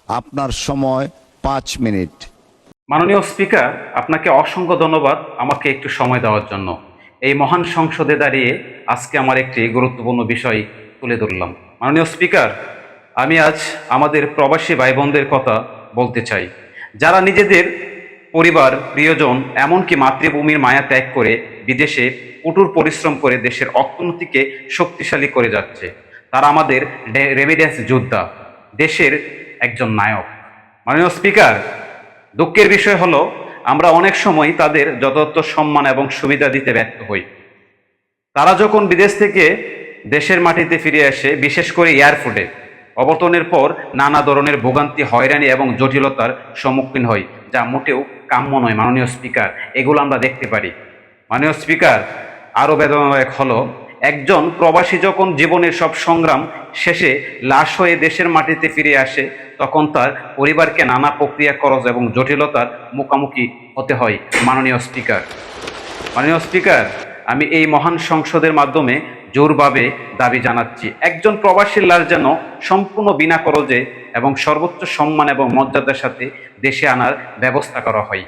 আপনার সময় 5 মিনিট। মাননীয় স্পিকার, আপনাকে অসংখ্য ধন্যবাদ আমাকে একটু সময় দেওয়ার জন্য। এই মহান সংসদে দাঁড়িয়ে আজকে আমার একটি গুরুত্বপূর্ণ বিষয় তুলে ধরলাম। মাননীয় স্পিকার, আমি আজ আমাদের প্রবাসী ভাই বোনদের কথা বলতে চাই, যারা নিজেদের পরিবার, প্রিয়জন, এমনকি মাতৃভূমির মায়া ত্যাগ করে বিদেশে কঠোর পরিশ্রম করে দেশের অর্থনীতিকে শক্তিশালী করে যাচ্ছে। তারা আমাদের রেমিডেন্স যোদ্ধা, দেশের একজন নায়ক। মাননীয় স্পিকার, দুঃখের বিষয় হলো আমরা অনেক সময় তাদের যথাযথ সম্মান এবং সুবিধা দিতে ব্যর্থ হই। তারা যখন বিদেশ থেকে দেশের মাটিতে ফিরে আসে, বিশেষ করে এয়ারপোর্টে অবতরণের পর নানা ধরনের ভোগান্তি, হয়রানি এবং জটিলতার সম্মুখীন হয়, যা মোটেও কাম্য নয়। মাননীয় স্পিকার, এগুলো আমরা দেখতে পারি। মাননীয় স্পিকার, আরও বেদনাদায়ক হলো একজন প্রবাসী যখন জীবনের সব সংগ্রাম শেষে লাশ হয়ে দেশের মাটিতে ফিরে আসে, তখন তার পরিবারকে নানা প্রক্রিয়া খরচ এবং জটিলতার মুখোমুখি হতে হয়। মাননীয় স্পিকার, আমি এই মহান সংসদের মাধ্যমে জোরভাবে দাবি জানাচ্ছি, একজন প্রবাসীর লাশ যেন সম্পূর্ণ বিনা খরচে এবং সর্বোচ্চ সম্মান এবং মর্যাদার সাথে দেশে আনার ব্যবস্থা করা হয়।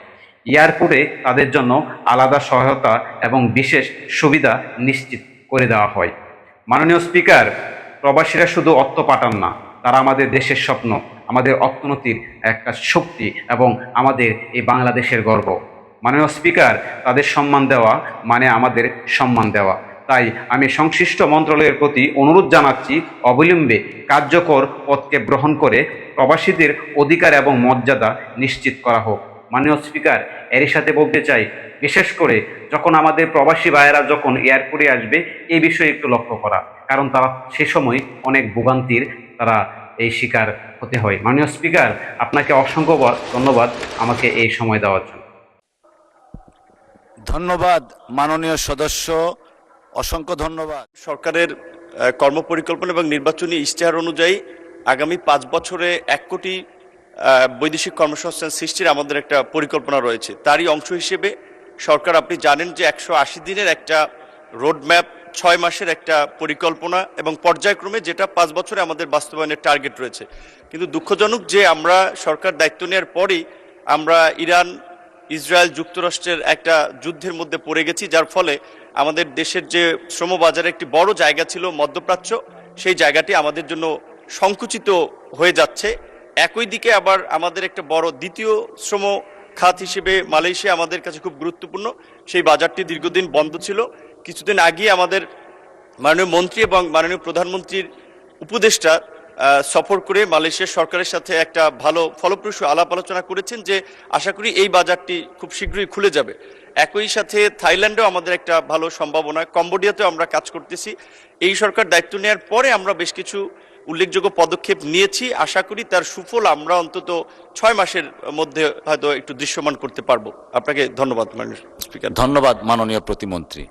এয়ারপোর্টে তাদের জন্য আলাদা সহায়তা এবং বিশেষ সুবিধা নিশ্চিত করে দেওয়া হয়। মাননীয় স্পিকার, প্রবাসীরা শুধু অর্থ পাঠান না, তারা আমাদের দেশের স্বপ্ন, আমাদের অর্থনীতির একটা শক্তি এবং আমাদের এই বাংলাদেশের গর্ব। মাননীয় স্পিকার, তাদের সম্মান দেওয়া মানে আমাদের সম্মান দেওয়া। তাই আমি সংশ্লিষ্ট মন্ত্রণালয়ের প্রতি অনুরোধ জানাচ্ছি, অবিলম্বে কার্যকর পদক্ষেপ গ্রহণ করে প্রবাসীদের অধিকার এবং মর্যাদা নিশ্চিত করা হোক। মাননীয় স্পিকার, এরই সাথে বলতে চাই, বিশেষ করে যখন আমাদের প্রবাসী ভাইয়েরা যখন এয়ারপোর্টে আসবে, এই বিষয়ে একটু লক্ষ্য করা, কারণ তারা সে সময় অনেক ভোগান্তির তারা এই শিকার হতে হয়। মাননীয় স্পিকার, আপনাকে অসংখ্য ধন্যবাদ আমাকে এই সময় দেওয়ার জন্য। ধন্যবাদ মাননীয় সদস্য, অসংখ্য ধন্যবাদ। সরকারের কর্মপরিকল্পনা এবং নির্বাচনী ইশতেহার অনুযায়ী আগামী 5 বছরে 1 কোটি বৈদেশিক কর্মসংস্থান সৃষ্টির আমাদের একটা পরিকল্পনা রয়েছে। তারই অংশ হিসেবে সরকার, আপনি জানেন যে 180 দিনের একটা রোডম্যাপ, 6 মাসের একটা পরিকল্পনা এবং পর্যায়ক্রমে, যেটা 5 বছরে আমাদের বাস্তবায়নের টার্গেট রয়েছে। কিন্তু দুঃখজনক যে আমরা সরকার দায়িত্ব নেওয়ার পরই আমরা ইরান, ইসরায়েল, যুক্তরাষ্ট্রের একটা যুদ্ধের মধ্যে পড়ে গেছি, যার ফলে আমাদের দেশের যে শ্রমবাজারে একটি বড় জায়গা ছিল মধ্যপ্রাচ্য, সেই জায়গাটি আমাদের জন্য সংকুচিত হয়ে যাচ্ছে। একই দিকে আবার আমাদের একটা বড় দ্বিতীয় শ্রম খাত হিসেবে মালয়েশিয়া আমাদের কাছে খুব গুরুত্বপূর্ণ, সেই বাজারটি দীর্ঘদিন বন্ধ ছিল। কিছুদিন আগে আমাদের মাননীয় মন্ত্রী এবং মাননীয় প্রধানমন্ত্রীর উপদেষ্টা সফর করে মালয়েশিয়া সরকারের সাথে একটা ভালো ফলপ্রসূ আলাপ আলোচনা করেছেন, যে আশা করি এই বাজারটি খুব শীঘ্রই খুলে যাবে। একই সাথে থাইল্যান্ডেও আমাদের একটা ভালো সম্ভাবনা, কম্বোডিয়াতেও আমরা কাজ করতেছি। এই সরকার দায়িত্ব নেওয়ার পরে আমরা বেশ কিছু উল্লেখযোগ্য পদক্ষেপ নিয়েছি। আশা করি তার সুফল আমরা অন্তত 6 মাসের মধ্যে হয়তো একটু দৃশ্যমান করতে পারবো। আপনাকে ধন্যবাদ মাননীয় স্পিকার। ধন্যবাদ মাননীয় প্রতিমন্ত্রী।